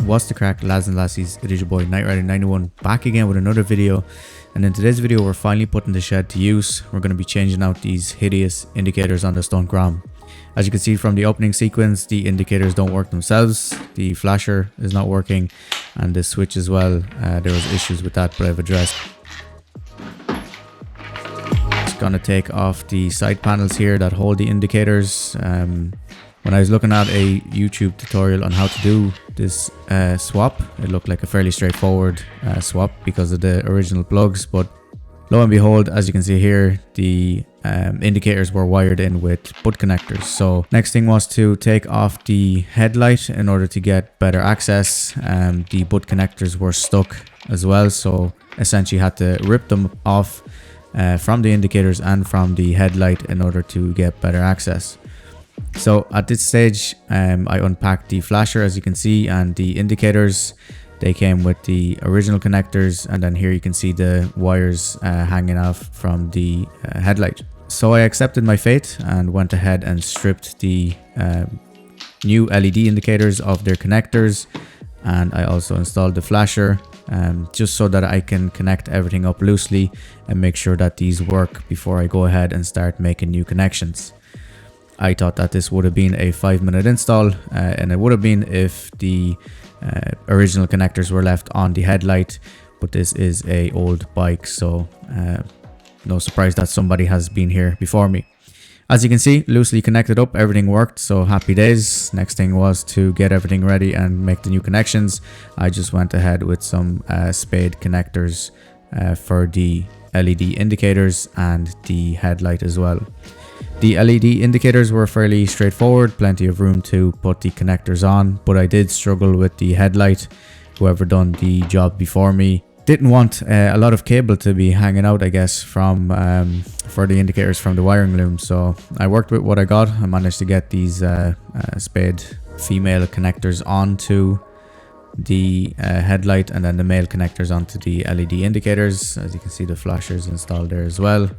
What's the crack, lads and lassies? It is your boy Night Rider 91 back again with another video, and in today's video we're finally putting the shed to use. We're going to be changing out these hideous indicators on the Stunt Grom. As you can see from the opening sequence, the indicators don't work themselves, the flasher is not working, and the switch as well. There was issues with that, but I've addressed. Just going to take off the side panels here that hold the indicators. When I was looking at a YouTube tutorial on how to do this swap, it looked like a fairly straightforward swap because of the original plugs, but lo and behold, as you can see here, the indicators were wired in with butt connectors. So next thing was to take off the headlight in order to get better access. The butt connectors were stuck as well, so essentially had to rip them off from the indicators and from the headlight in order to get better access. So at this stage, I unpacked the flasher, as you can see, and the indicators. They came with the original connectors, and then here you can see the wires hanging off from the headlight. So I accepted my fate and went ahead and stripped the new LED indicators of their connectors, and I also installed the flasher just so that I can connect everything up loosely and make sure that these work before I go ahead and start making new connections. I thought that this would have been a 5-minute install, and it would have been if the original connectors were left on the headlight, but this is a old bike, so no surprise that somebody has been here before me. As you can see, loosely connected up, everything worked, so happy days. Next thing was to get everything ready and make the new connections. I just went ahead with some spade connectors for the LED indicators and the headlight as well. The LED indicators were fairly straightforward, plenty of room to put the connectors on, but I did struggle with the headlight. Whoever done the job before me didn't want a lot of cable to be hanging out, I guess, from for the indicators from the wiring loom. So I worked with what I got. I managed to get these spade female connectors onto the headlight, and then the male connectors onto the LED indicators. As you can see, the flashers installed there as well.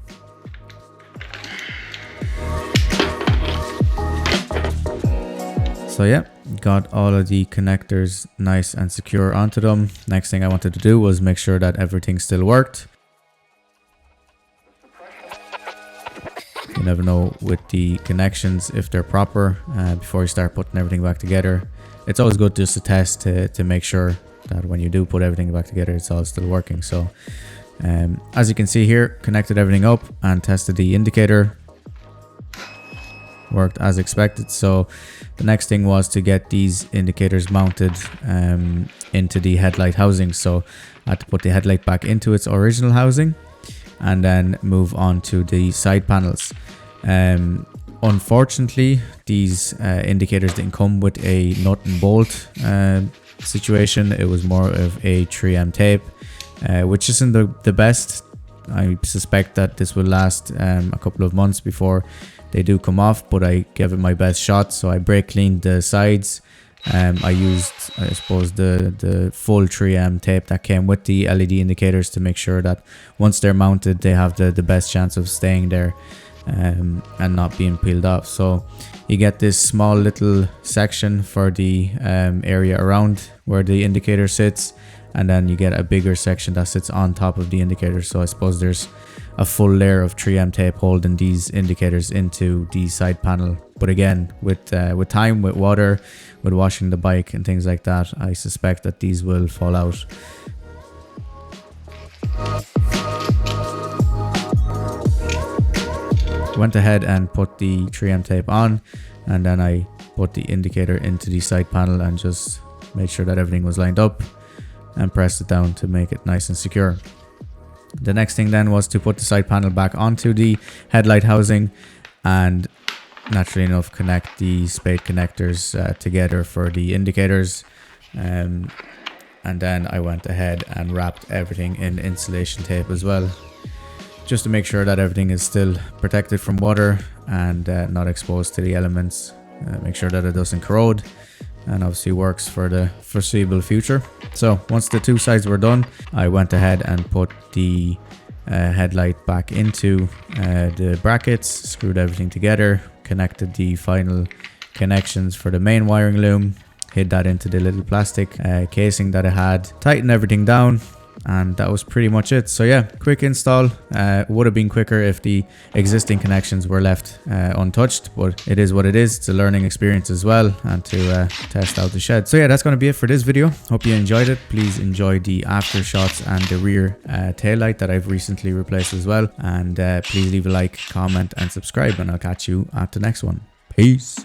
So yeah, got all of the connectors nice and secure onto them. Next thing I wanted to do was make sure that everything still worked. You never know with the connections if they're proper before you start putting everything back together. It's always good just to test to make sure that when you do put everything back together, it's all still working. So as you can see here, connected everything up and tested the indicator. Worked as expected. So the next thing was to get these indicators mounted into the headlight housing. So I had to put the headlight back into its original housing and then move on to the side panels. Unfortunately, these indicators didn't come with a nut and bolt situation. It was more of a 3M tape, which isn't the best. I suspect that this will last a couple of months before they do come off, but I gave it my best shot. So I brake cleaned the sides. I used, I suppose, the full 3M tape that came with the LED indicators to make sure that once they're mounted, they have the best chance of staying there and not being peeled off. So you get this small little section for the area around where the indicator sits, and then you get a bigger section that sits on top of the indicator. So I suppose there's a full layer of 3M tape holding these indicators into the side panel. But again, with time, with water, with washing the bike and things like that, I suspect that these will fall out. Went ahead and put the 3M tape on, and then I put the indicator into the side panel and just made sure that everything was lined up and pressed it down to make it nice and secure. The next thing then was to put the side panel back onto the headlight housing and naturally enough connect the spade connectors together for the indicators. And then I went ahead and wrapped everything in insulation tape as well, just to make sure that everything is still protected from water and not exposed to the elements. Make sure that it doesn't corrode, and obviously works for the foreseeable future. So once the two sides were done, I went ahead and put the headlight back into the brackets, screwed everything together, connected the final connections for the main wiring loom, hid that into the little plastic casing that I had, tightened everything down, and that was pretty much it. So yeah, quick install. Would have been quicker if the existing connections were left untouched, but it is what it is. It's a learning experience as well, and to test out the shed. So yeah, that's going to be it for this video. Hope you enjoyed it. Please enjoy the after shots and the rear tail light that I've recently replaced as well. And please leave a like, comment and subscribe, and I'll catch you at the next one. Peace.